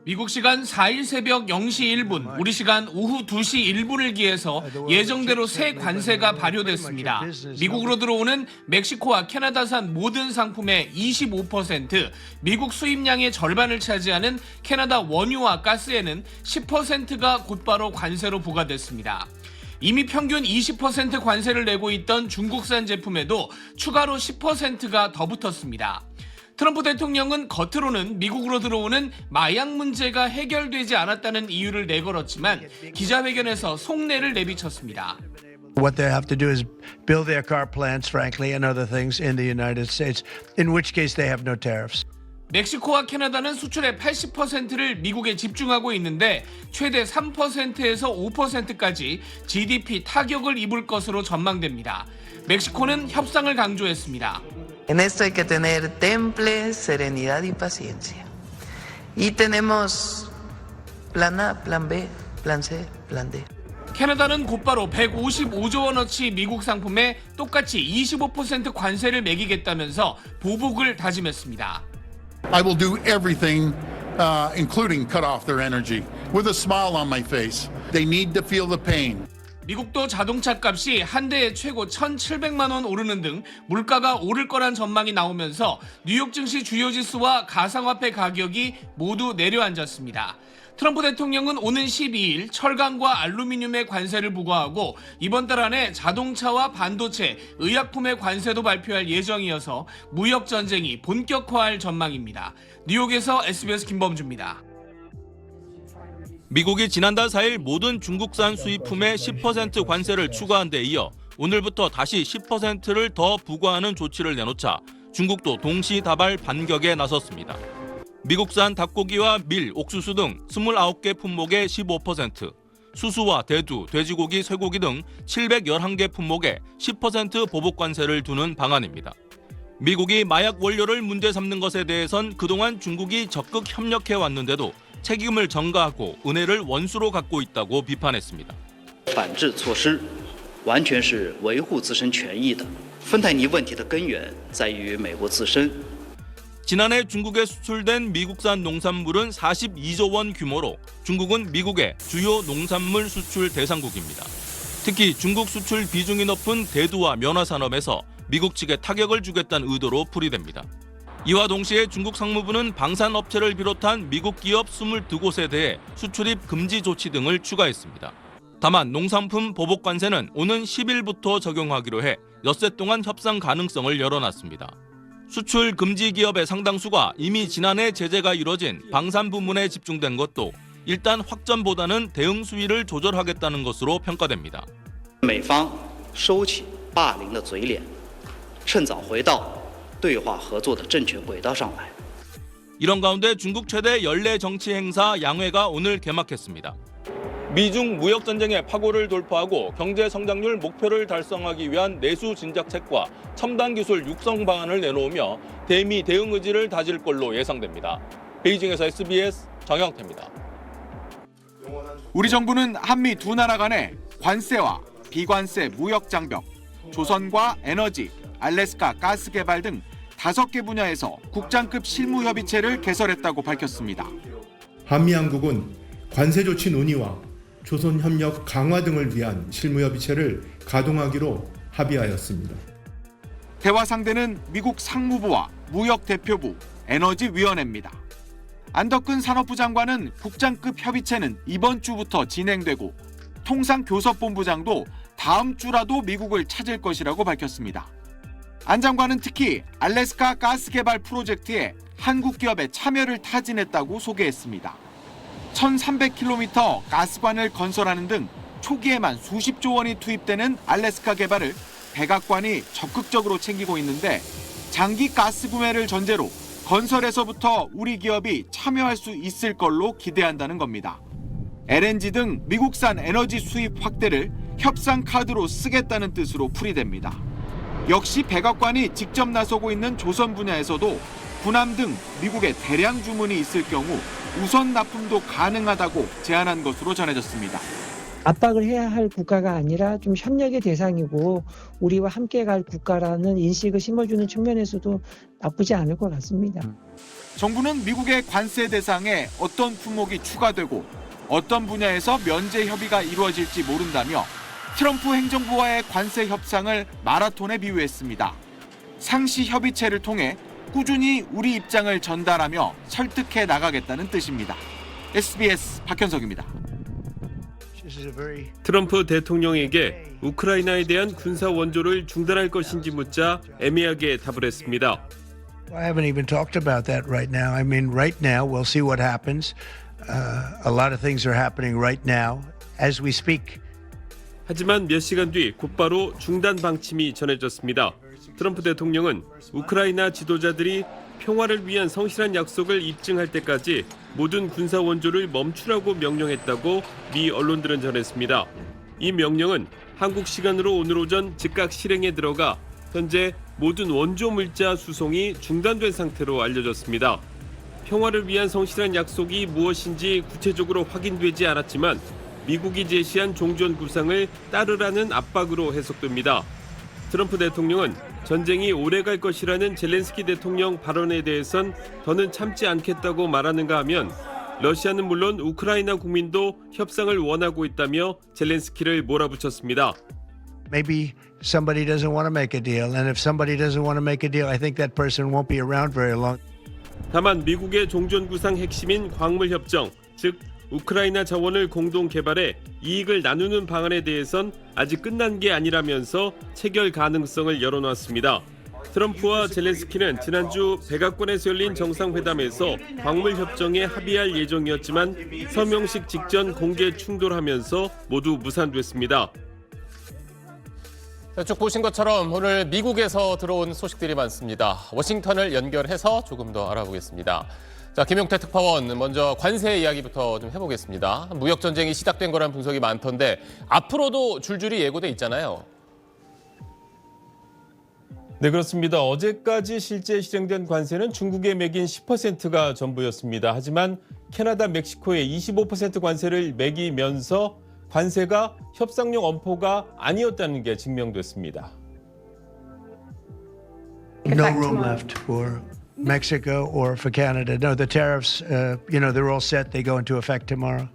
미국 시간 4일 새벽 0시 1분, 우리 시간 오후 2시 1분을 기해서 예정대로 새 관세가 발효됐습니다. 미국으로 들어오는 멕시코와 캐나다산 모든 상품의 25%, 미국 수입량의 절반을 차지하는 캐나다 원유와 가스에는 10%가 곧바로 관세로 부과됐습니다. 이미 평균 20% 관세를 내고 있던 중국산 제품에도 추가로 10%가 더 붙었습니다. 트럼프 대통령은 겉으로는 미국으로 들어오는 마약 문제가 해결되지 않았다는 이유를 내걸었지만 기자회견에서 속내를 내비쳤습니다. What they have to do is build their car plants, frankly, and other things in the United States, in which case they have no tariffs. 멕시코와 캐나다는 수출의 80%를 미국에 집중하고 있는데 최대 3%에서 5%까지 GDP 타격을 입을 것으로 전망됩니다. 멕시코는 협상을 강조했습니다. En esto hay que tener temple, serenidad y paciencia. Y tenemos plan A, plan B, plan C, plan D. 캐나다는 곧바로 155조 원어치 미국 상품에 똑같이 25% 관세를 매기겠다면서 보복을 다짐했습니다. I will do everything, including cut off their energy, with a smile on my face. They need to feel the pain. 미국도 자동차 값이 한 대에 최고 1,700만 원 오르는 등 물가가 오를 거란 전망이 나오면서 뉴욕 증시 주요 지수와 가상화폐 가격이 모두 내려앉았습니다. 트럼프 대통령은 오는 12일 철강과 알루미늄의 관세를 부과하고 이번 달 안에 자동차와 반도체, 의약품의 관세도 발표할 예정이어서 무역 전쟁이 본격화할 전망입니다. 뉴욕에서 SBS 김범주입니다. 미국이 지난달 4일 모든 중국산 수입품에 10% 관세를 추가한 데 이어 오늘부터 다시 10%를 더 부과하는 조치를 내놓자 중국도 동시다발 반격에 나섰습니다. 미국산 닭고기와 밀, 옥수수 등 29개 품목에 15%, 수수와 대두, 돼지고기, 쇠고기 등 711개 품목에 10% 보복 관세를 두는 방안입니다. 미국이 마약 원료를 문제 삼는 것에 대해선 그동안 중국이 적극 협력해 왔는데도 책임을 전가하고 은혜를 원수로 갖고 있다고 비판했습니다. 反制措施完全是维护自身权益的。芬太尼问题的根源在于美国自身。 지난해 중국에 수출된 미국산 농산물은 42조 원 규모로 중국은 미국의 주요 농산물 수출 대상국입니다. 특히 중국 수출 비중이 높은 대두와 면화 산업에서 미국 측에 타격을 주겠다는 의도로 풀이됩니다. 이와 동시에 중국 상무부는 방산업체를 비롯한 미국 기업 22곳에 대해 수출입 금지 조치 등을 추가했습니다. 다만 농산품 보복 관세는 오는 10일부터 적용하기로 해 엿새 동안 협상 가능성을 열어놨습니다. 수출 금지 기업의 상당수가 이미 지난해 제재가 이뤄진 방산 부문에 집중된 것도 일단 확전보다는 대응 수위를 조절하겠다는 것으로 평가됩니다. 美方收起霸凌的嘴脸，趁早回到对话合作的正确轨道上来。 이런 가운데 중국 최대 연례 정치 행사 양회가 오늘 개막했습니다. 미중 무역 전쟁의 파고를 돌파하고 경제 성장률 목표를 달성하기 위한 내수 진작책과 첨단 기술 육성 방안을 내놓으며 대미 대응 의지를 다질 걸로 예상됩니다. 베이징에서 SBS 정영태입니다. 우리 정부는 한미 두 나라 간의 관세와 비관세 무역 장벽, 조선과 에너지, 알래스카 가스 개발 등 5개 분야에서 국장급 실무 협의체를 개설했다고 밝혔습니다. 한미양국은 관세 조치 논의와 조선 협력 강화 등을 위한 실무 협의체를 가동하기로 합의하였습니다. 대화 상대는 미국 상무부와 무역 대표부, 에너지위원회입니다. 안덕근 산업부 장관은 국장급 협의체는 이번 주부터 진행되고 통상교섭본부장도 다음 주라도 미국을 찾을 것이라고 밝혔습니다. 안 장관은 특히 알래스카 가스 개발 프로젝트에 한국 기업의 참여를 타진했다고 소개했습니다. 1,300km 가스관을 건설하는 등 초기에만 수십조 원이 투입되는 알래스카 개발을 백악관이 적극적으로 챙기고 있는데 장기 가스 구매를 전제로 건설에서부터 우리 기업이 참여할 수 있을 걸로 기대한다는 겁니다. LNG 등 미국산 에너지 수입 확대를 협상 카드로 쓰겠다는 뜻으로 풀이됩니다. 역시 백악관이 직접 나서고 있는 조선 분야에서도 군함 등 미국에 대량 주문이 있을 경우 우선 납품도 가능하다고 제안한 것으로 전해졌습니다. 압박을 해야 할 국가가 아니라 좀 협력의 대상이고 우리와 함께 갈 국가라는 인식을 심어주는 측면에서도 나쁘지 않을 것 같습니다. 정부는 미국의 관세 대상에 어떤 품목이 추가되고 어떤 분야에서 면제 협의가 이루어질지 모른다며 트럼프 행정부와의 관세 협상을 마라톤에 비유했습니다. 상시 협의체를 통해 꾸준히 우리 입장을 전달하며 설득해 나가겠다는 뜻입니다. SBS 박현석입니다. 트럼프 대통령에게 우크라이나에 대한 군사 원조를 중단할 것인지 묻자 애매하게 답을 했습니다. I haven't even talked about that right now. I mean, right now, we'll see what happens. A lot of things are happening right now as we speak. 하지만 몇 시간 뒤 곧바로 중단 방침이 전해졌습니다. 트럼프 대통령은 우크라이나 지도자들이 평화를 위한 성실한 약속을 입증할 때까지 모든 군사 원조를 멈추라고 명령했다고 미 언론들은 전했습니다. 이 명령은 한국 시간으로 오늘 오전 즉각 실행에 들어가 현재 모든 원조 물자 수송이 중단된 상태로 알려졌습니다. 평화를 위한 성실한 약속이 무엇인지 구체적으로 확인되지 않았지만 미국이 제시한 종전 구상을 따르라는 압박으로 해석됩니다. 트럼프 대통령은 전쟁이 오래갈 것이라는 젤렌스키 대통령 발언에 대해선 더는 참지 않겠다고 말하는가 하면 러시아는 물론 우크라이나 국민도 협상을 원하고 있다며 젤렌스키를 몰아붙였습니다. Maybe somebody doesn't want to make a deal, and if somebody doesn't want to make a deal, I think that person won't be around very long. 다만 미국의 종전 구상 핵심인 광물 협정, 즉 우크라이나 자원을 공동 개발해 이익을 나누는 방안에 대해선 아직 끝난 게 아니라면서 체결 가능성을 열어놨습니다. 트럼프와 젤렌스키는 지난주 백악관에서 열린 정상회담에서 광물 협정에 합의할 예정이었지만 서명식 직전 공개 충돌하면서 모두 무산됐습니다. 쭉 보신 것처럼 오늘 미국에서 들어온 소식들이 많습니다. 워싱턴을 연결해서 조금 더 알아보겠습니다. 자, 김용태 특파원, 먼저 관세 이야기부터 좀 해보겠습니다. 무역 전쟁이 시작된 거란 분석이 많던데 앞으로도 줄줄이 예고돼 있잖아요. 네, 그렇습니다. 어제까지 실제 실행된 관세는 중국에 매긴 10%가 전부였습니다. 하지만 캐나다, 멕시코에 25% 관세를 매기면서 관세가 협상용 엄포가 아니었다는 게 증명됐습니다. No room left for Mexico or for Canada. No, the tariffs, they're all set. They go into effect tomorrow.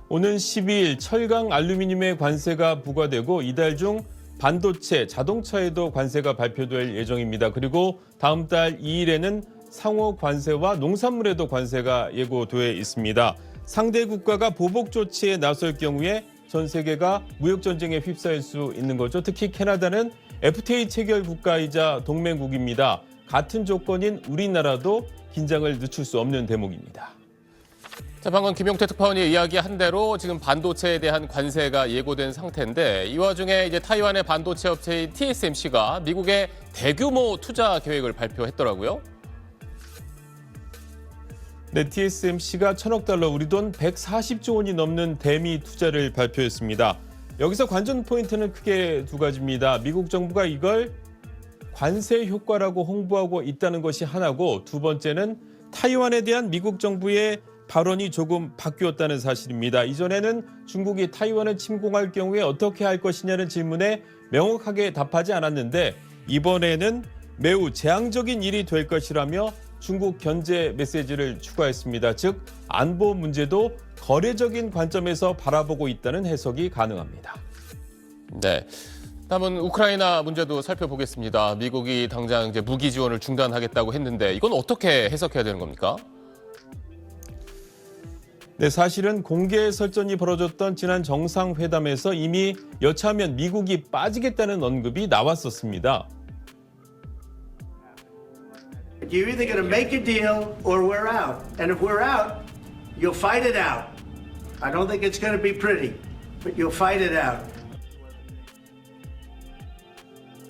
오는 12일 철강 알루미늄에 관세가 부과되고 이달 중 반도체, 자동차에도 관세가 발표될 예정입니다. 그리고 다음 달 2일에는 상호 관세와 농산물에도 관세가 예고돼 있습니다. 상대 국가가 보복 조치에 나설 경우에 전 세계가 무역 전쟁에 휩싸일 수 있는 거죠. 특히 캐나다는 FTA 체결 국가이자 동맹국입니다. 같은 조건인 우리나라도 긴장을 늦출 수 없는 대목입니다. 자, 방금 김용태 특파원이 이야기한 대로 지금 반도체에 대한 관세가 예고된 상태인데 이 와중에 이제 타이완의 반도체 업체인 TSMC가 미국에 대규모 투자 계획을 발표했더라고요. 네, TSMC가 1,000억 달러, 우리 돈 140조 원이 넘는 대미 투자를 발표했습니다. 여기서 관전 포인트는 크게 두 가지입니다. 미국 정부가 이걸 관세 효과라고 홍보하고 있다는 것이 하나고, 두 번째는 타이완에 대한 미국 정부의 발언이 조금 바뀌었다는 사실입니다. 이전에는 중국이 타이완을 침공할 경우에 어떻게 할 것이냐는 질문에 명확하게 답하지 않았는데 이번에는 매우 재앙적인 일이 될 것이라며 중국 견제 메시지를 추가했습니다. 즉 안보 문제도 거래적인 관점에서 바라보고 있다는 해석이 가능합니다. 네. 다음은 우크라이나 문제도 살펴보겠습니다. 미국이 당장 이제 무기 지원을 중단하겠다고 했는데 이건 어떻게 해석해야 되는 겁니까? 네, 사실은 공개 설전이 벌어졌던 지난 정상회담에서 이미 여차하면 미국이 빠지겠다는 언급이 나왔었습니다. You're either going to make a deal or we're out. And if we're out, you'll fight it out. I don't think it's going to be pretty, but you'll fight it out.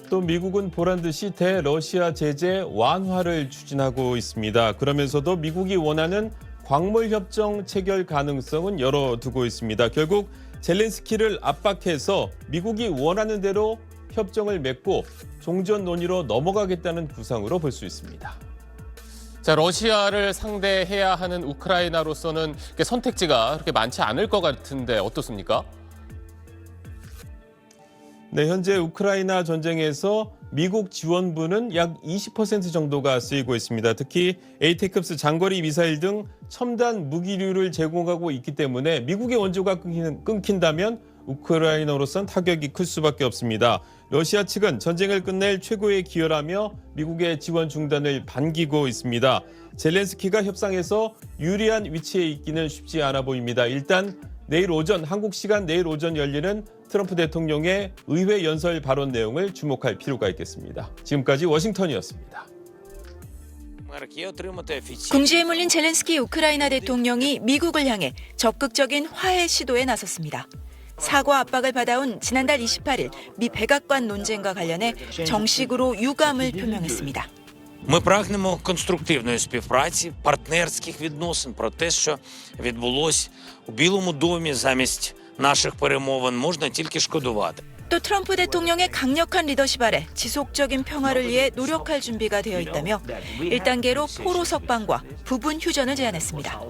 또 미국은 보란 듯이 대러시아 제재 완화를 추진하고 있습니다. 그러면서도 미국이 원하는 광물 협정 체결 가능성은 열어두고 있습니다. 결국 젤렌스키를 압박해서 미국이 원하는 대로 협정을 맺고 종전 논의로 넘어가겠다는 구상으로 볼 수 있습니다. 자, 러시아를 상대해야 하는 우크라이나로서는 선택지가 그렇게 많지 않을 것 같은데 어떻습니까? 네, 현재 우크라이나 전쟁에서 미국 지원부는 약 20% 정도가 쓰이고 있습니다. 특히 에이테크스 장거리 미사일 등 첨단 무기류를 제공하고 있기 때문에 미국의 원조가 끊긴다면 우크라이나로선 타격이 클 수밖에 없습니다. 러시아 측은 전쟁을 끝낼 최고의 기여라며 미국의 지원 중단을 반기고 있습니다. 젤렌스키가 협상에서 유리한 위치에 있기는 쉽지 않아 보입니다. 일단 내일 오전, 한국 시간 내일 오전 열리는 트럼프 대통령의 의회 연설 발언 내용을 주목할 필요가 있겠습니다. 지금까지 워싱턴이었습니다. 궁지에 몰린 젤렌스키 우크라이나 대통령이 미국을 향해 적극적인 화해 시도에 나섰습니다. 사과 압박을 받아온 지난달 28일 미 백악관 논쟁과 관련해 정식으로 유감을 표명했습니다. Ми прагнемо конструктивної співпраці, партнерських відносин про те, що відбулось у Білому домі замість наших перемовин, можна тільки шкодувати. 또 트럼프 대통령의 강력한 리더십 아래 지속적인 평화를 위해 노력할 준비가 되어 있다며 1단계로 포로 석방과 부분 휴전을 제안했습니다.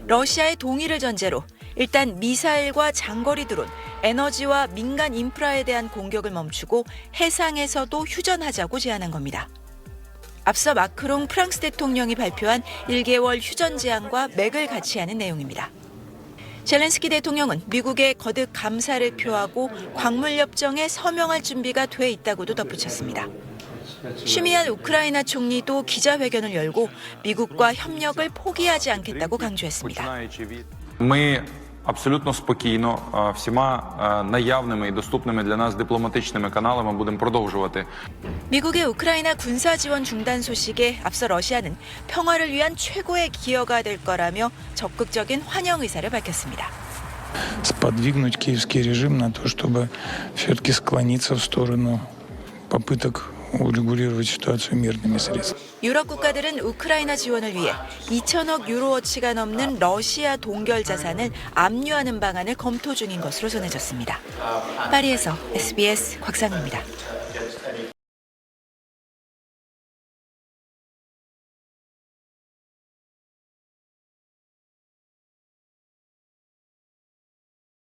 러시아의 동의를 전제로 일단 미사일과 장거리 드론, 에너지와 민간 인프라에 대한 공격을 멈추고 해상에서도 휴전하자고 제안한 겁니다. 앞서 마크롱 프랑스 대통령이 발표한 1개월 휴전 제안과 맥을 같이 하는 내용입니다. 젤렌스키 대통령은 미국에 거듭 감사를 표하고 광물협정에 서명할 준비가 돼 있다고도 덧붙였습니다. 슈미한 우크라이나 총리도 기자회견을 열고 미국과 협력을 포기하지 않겠다고 강조했습니다. Абсолютно спокійно всіма наявними і доступними для нас дипломатичними каналами будемо продовжувати. 미국의 우크라이나 군사 지원 중단 소식에 앞서 러시아는 평화를 위한 최고의 기여가 될 거라며 적극적인 환영 의사를 밝혔습니다. Сподвигнуть киевский режим на то, чтобы все-таки склониться в сторону попыток урегулировать ситуацию мирными средствами. 유럽 국가들은 우크라이나 지원을 위해 2천억 유로어치가 넘는 러시아 동결 자산을 압류하는 방안을 검토 중인 것으로 전해졌습니다. 파리에서 SBS 곽상입니다.